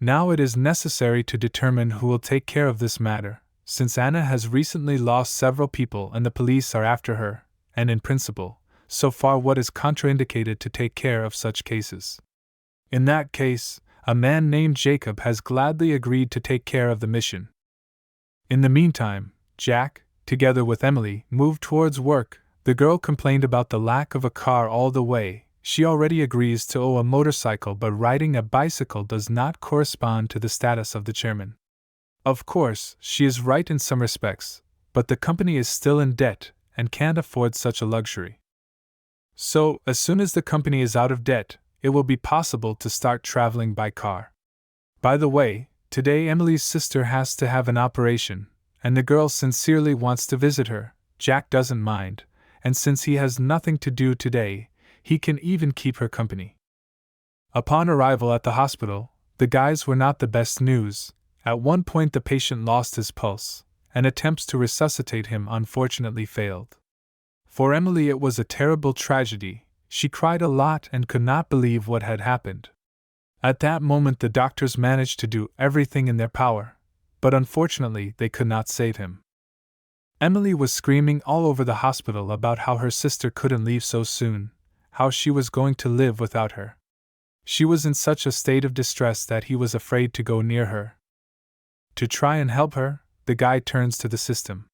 Speaker 1: Now it is necessary to determine who will take care of this matter, since Anna has recently lost several people and the police are after her, and in principle, so far what is contraindicated to take care of such cases. In that case, a man named Jacob has gladly agreed to take care of the mission. In the meantime, Jack, together with Emily, moved towards work. The girl complained about the lack of a car all the way. She already agrees to owe a motorcycle, but riding a bicycle does not correspond to the status of the chairman. Of course, she is right in some respects, but the company is still in debt and can't afford such a luxury. So, as soon as the company is out of debt, it will be possible to start traveling by car. By the way, today Emily's sister has to have an operation, and the girl sincerely wants to visit her. Jack doesn't mind, and since he has nothing to do today, he can even keep her company. Upon arrival at the hospital, the guys were not the best news. At one point the patient lost his pulse, and attempts to resuscitate him unfortunately failed. For Emily it was a terrible tragedy. She cried a lot and could not believe what had happened. At that moment the doctors managed to do everything in their power, but unfortunately they could not save him. Emily was screaming all over the hospital about how her sister couldn't leave so soon, how she was going to live without her. She was in such a state of distress that he was afraid to go near her. To try and help her, the guy turns to the system.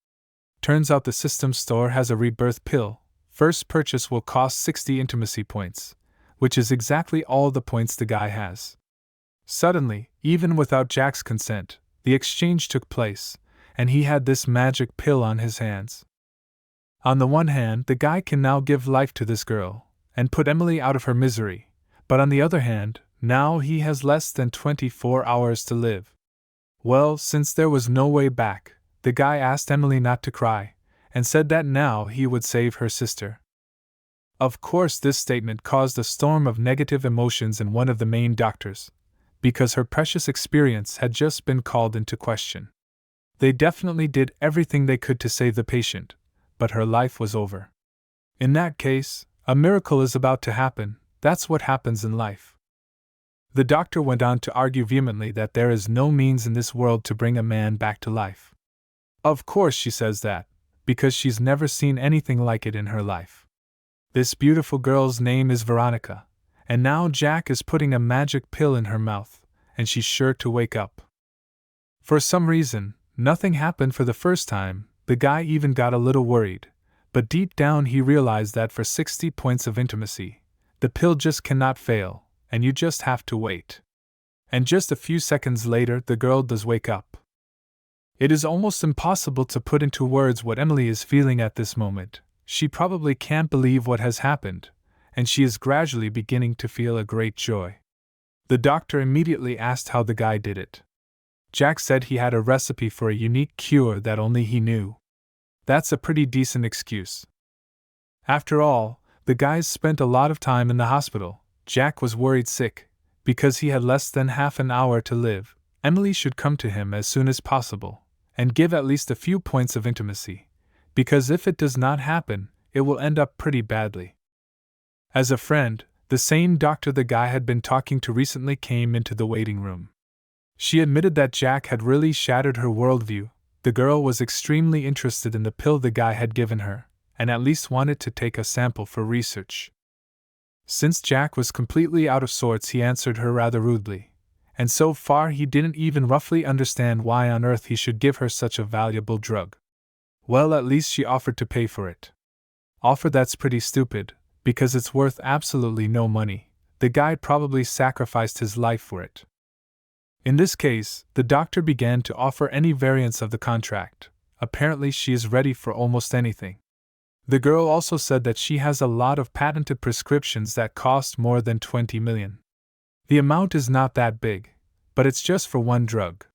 Speaker 1: Turns out the system store has a rebirth pill. First purchase will cost 60 intimacy points, which is exactly all the points the guy has. Suddenly, even without Jack's consent, the exchange took place, and he had this magic pill on his hands. On the one hand, the guy can now give life to this girl, and put Emily out of her misery, but on the other hand, now he has less than 24 hours to live. Well, since there was no way back, the guy asked Emily not to cry, and said that now he would save her sister. Of course, this statement caused a storm of negative emotions in one of the main doctors, because her precious experience had just been called into question. They definitely did everything they could to save the patient, but her life was over. In that case, a miracle is about to happen. That's what happens in life. The doctor went on to argue vehemently that there is no means in this world to bring a man back to life. Of course she says that, because she's never seen anything like it in her life. This beautiful girl's name is Veronica, and now Jack is putting a magic pill in her mouth, and she's sure to wake up. For some reason, nothing happened for the first time. The guy even got a little worried, but deep down he realized that for 60 points of intimacy, the pill just cannot fail, and you just have to wait. And just a few seconds later, the girl does wake up. It is almost impossible to put into words what Emily is feeling at this moment. She probably can't believe what has happened, and she is gradually beginning to feel a great joy. The doctor immediately asked how the guy did it. Jack said he had a recipe for a unique cure that only he knew. That's a pretty decent excuse. After all, the guys spent a lot of time in the hospital. Jack was worried sick. Because he had less than half an hour to live, Emily should come to him as soon as possible, and give at least a few points of intimacy, because if it does not happen, it will end up pretty badly. As a friend, the same doctor the guy had been talking to recently came into the waiting room. She admitted that Jack had really shattered her worldview. The girl was extremely interested in the pill the guy had given her, and at least wanted to take a sample for research. Since Jack was completely out of sorts, he answered her rather rudely, and so far he didn't even roughly understand why on earth he should give her such a valuable drug. Well, at least she offered to pay for it. Offer that's pretty stupid, because it's worth absolutely no money. The guy probably sacrificed his life for it. In this case, the doctor began to offer any variance of the contract. Apparently she is ready for almost anything. The girl also said that she has a lot of patented prescriptions that cost more than 20 million. The amount is not that big, but it's just for one drug.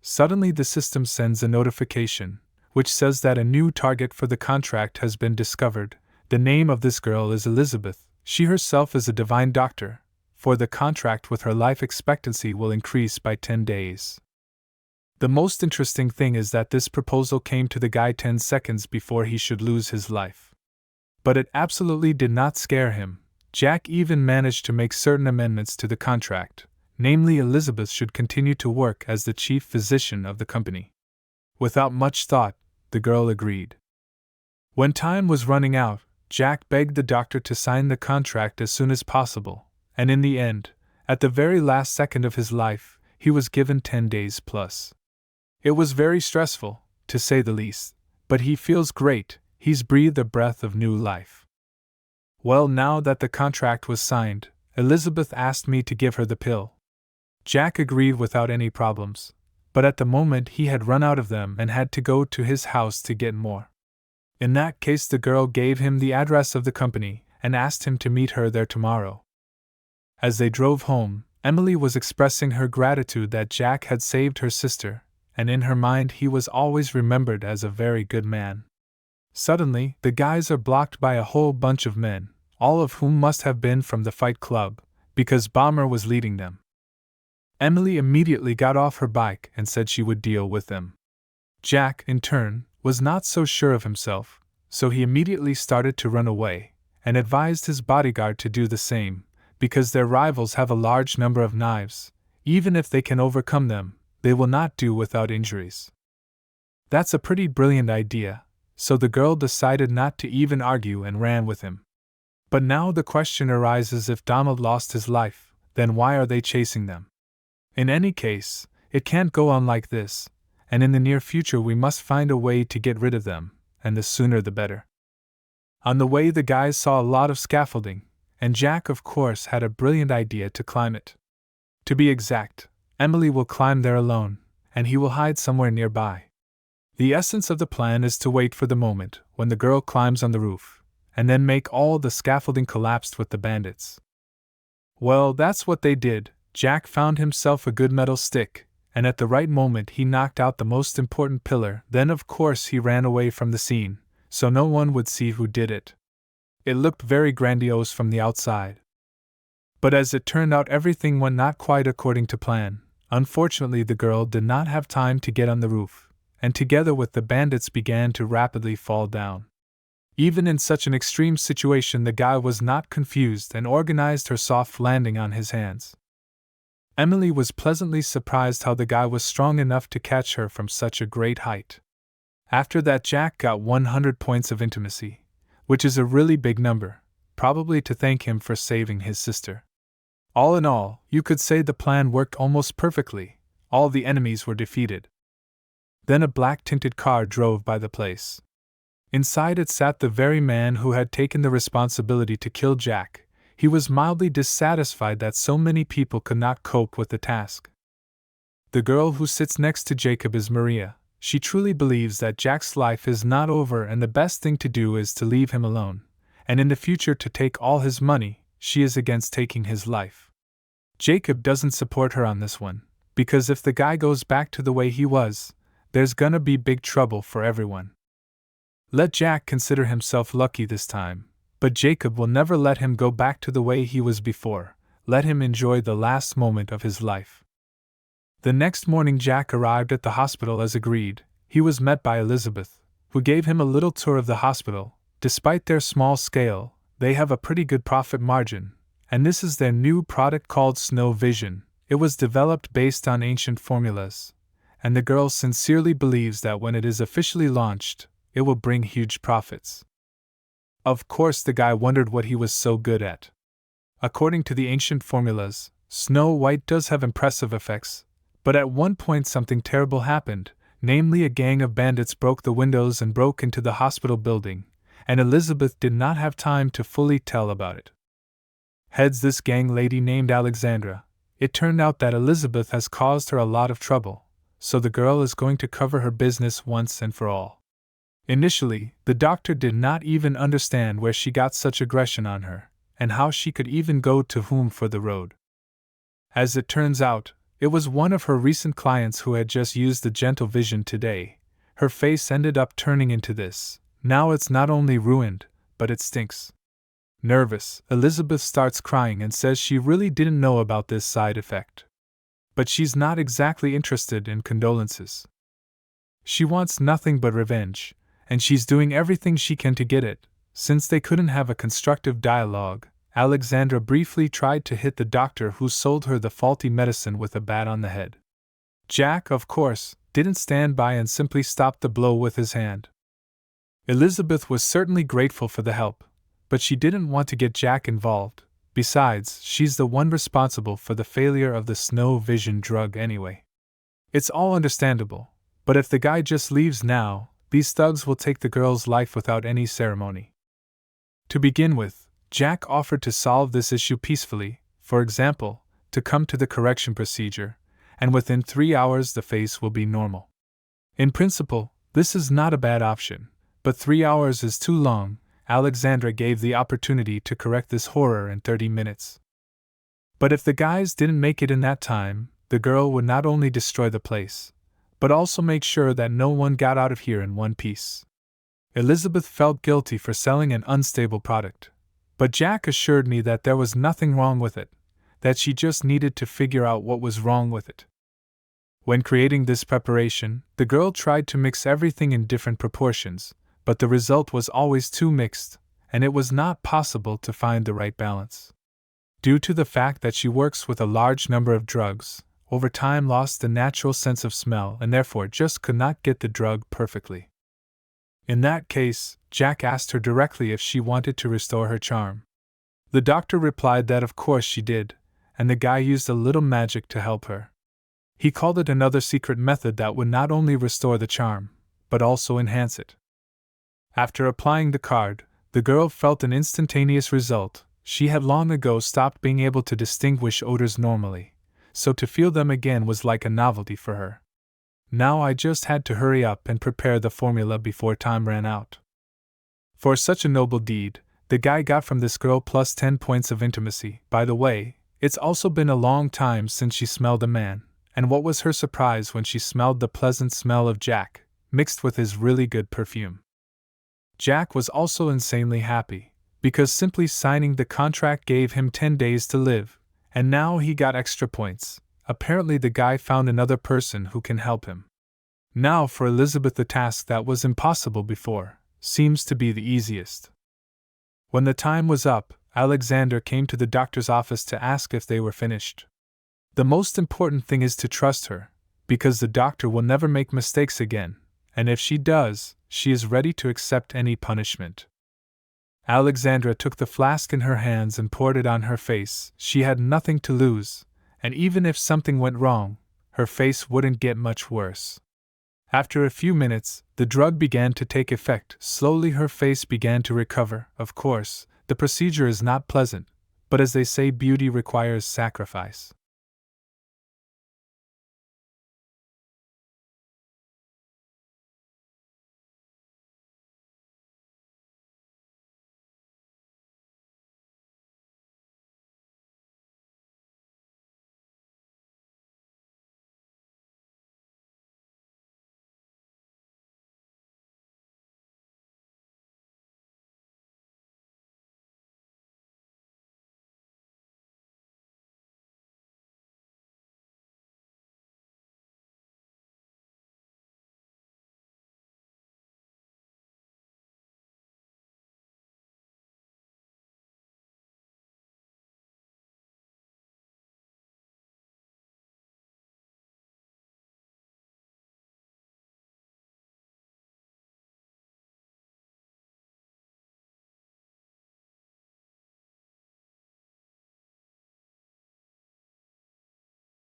Speaker 1: Suddenly the system sends a notification, which says that a new target for the contract has been discovered. The name of this girl is Elizabeth. She herself is a divine doctor, for the contract with her life expectancy will increase by 10 days. The most interesting thing is that this proposal came to the guy 10 seconds before he should lose his life. But it absolutely did not scare him. Jack even managed to make certain amendments to the contract, namely Elizabeth should continue to work as the chief physician of the company. Without much thought, the girl agreed. When time was running out, Jack begged the doctor to sign the contract as soon as possible, and in the end, at the very last second of his life, he was given 10 days plus. It was very stressful, to say the least, but he feels great. He's breathed a breath of new life. Well, now that the contract was signed, Elizabeth asked me to give her the pill. Jack agreed without any problems, but at the moment he had run out of them and had to go to his house to get more. In that case, the girl gave him the address of the company and asked him to meet her there tomorrow. As they drove home, Emily was expressing her gratitude that Jack had saved her sister, and in her mind he was always remembered as a very good man. Suddenly, the guys are blocked by a whole bunch of men, all of whom must have been from the Fight Club, because Bomber was leading them. Emily immediately got off her bike and said she would deal with them. Jack, in turn, was not so sure of himself, so he immediately started to run away, and advised his bodyguard to do the same, because their rivals have a large number of knives. Even if they can overcome them, they will not do without injuries. That's a pretty brilliant idea, so the girl decided not to even argue and ran with him. But now the question arises, if Donald lost his life, then why are they chasing them? In any case, it can't go on like this, and in the near future we must find a way to get rid of them, and the sooner the better. On the way the guys saw a lot of scaffolding, and Jack of course had a brilliant idea to climb it. To be exact, Emily will climb there alone, and he will hide somewhere nearby. The essence of the plan is to wait for the moment when the girl climbs on the roof, and then make all the scaffolding collapse with the bandits. Well, that's what they did. Jack found himself a good metal stick, and at the right moment he knocked out the most important pillar. Then of course he ran away from the scene, so no one would see who did it. It looked very grandiose from the outside. But as it turned out, everything went not quite according to plan. Unfortunately, the girl did not have time to get on the roof, and together with the bandits began to rapidly fall down. Even in such an extreme situation, the guy was not confused and organized her soft landing on his hands. Emily was pleasantly surprised how the guy was strong enough to catch her from such a great height. After that, Jack got 100 points of intimacy, which is a really big number, probably to thank him for saving his sister. All in all, you could say the plan worked almost perfectly. All the enemies were defeated. Then a black-tinted car drove by the place. Inside it sat the very man who had taken the responsibility to kill Jack. He was mildly dissatisfied that so many people could not cope with the task. The girl who sits next to Jacob is Maria. She truly believes that Jack's life is not over and the best thing to do is to leave him alone, and in the future to take all his money. She is against taking his life. Jacob doesn't support her on this one, because if the guy goes back to the way he was, there's gonna be big trouble for everyone. Let Jack consider himself lucky this time, but Jacob will never let him go back to the way he was before. Let him enjoy the last moment of his life. The next morning Jack arrived at the hospital as agreed. He was met by Elizabeth, who gave him a little tour of the hospital. Despite their small scale, they have a pretty good profit margin, and this is their new product called Snow Vision. It was developed based on ancient formulas, and the girl sincerely believes that when it is officially launched, it will bring huge profits. Of course, the guy wondered what he was so good at. According to the ancient formulas, Snow White does have impressive effects, but at one point something terrible happened, namely a gang of bandits broke the windows and broke into the hospital building, and Elizabeth did not have time to fully tell about it. Heads this gang lady named Alexandra. It turned out that Elizabeth has caused her a lot of trouble, so the girl is going to cover her business once and for all. Initially, the doctor did not even understand where she got such aggression on her, and how she could even go to whom for the road. As it turns out, it was one of her recent clients who had just used the gentle vision today. Her face ended up turning into this. Now it's not only ruined, but it stinks. Nervous, Elizabeth starts crying and says she really didn't know about this side effect. But she's not exactly interested in condolences. She wants nothing but revenge, and she's doing everything she can to get it. Since they couldn't have a constructive dialogue, Alexandra briefly tried to hit the doctor who sold her the faulty medicine with a bat on the head. Jack, of course, didn't stand by and simply stopped the blow with his hand. Elizabeth was certainly grateful for the help, but she didn't want to get Jack involved. Besides, she's the one responsible for the failure of the Snow Vision drug anyway. It's all understandable, but if the guy just leaves now, these thugs will take the girl's life without any ceremony. To begin with, Jack offered to solve this issue peacefully, for example, to come to the correction procedure, and within 3 hours the face will be normal. In principle, this is not a bad option, but 3 hours is too long. Alexandra gave the opportunity to correct this horror in 30 minutes. But if the guys didn't make it in that time, the girl would not only destroy the place, but also make sure that no one got out of here in one piece. Elizabeth felt guilty for selling an unstable product, but Jack assured me that there was nothing wrong with it, that she just needed to figure out what was wrong with it. When creating this preparation, the girl tried to mix everything in different proportions, but the result was always too mixed, and it was not possible to find the right balance. Due to the fact that she works with a large number of drugs, over time lost the natural sense of smell and therefore just could not get the drug perfectly. In that case, Jack asked her directly if she wanted to restore her charm. The doctor replied that of course she did, and the guy used a little magic to help her. He called it another secret method that would not only restore the charm, but also enhance it. After applying the card, the girl felt an instantaneous result. She had long ago stopped being able to distinguish odors normally, so to feel them again was like a novelty for her. Now I just had to hurry up and prepare the formula before time ran out. For such a noble deed, the guy got from this girl plus 10 points of intimacy. By the way, it's also been a long time since she smelled a man, and what was her surprise when she smelled the pleasant smell of Jack, mixed with his really good perfume. Jack was also insanely happy, because simply signing the contract gave him 10 days to live, and now he got extra points. Apparently the guy found another person who can help him. Now for Elizabeth, the task that was impossible before seems to be the easiest. When the time was up, Alexander came to the doctor's office to ask if they were finished. The most important thing is to trust her, because the doctor will never make mistakes again, and if she does, she is ready to accept any punishment. Alexandra took the flask in her hands and poured it on her face. She had nothing to lose, and even if something went wrong, her face wouldn't get much worse. After a few minutes, the drug began to take effect. Slowly her face began to recover. Of course, the procedure is not pleasant, But as they say, beauty requires sacrifice.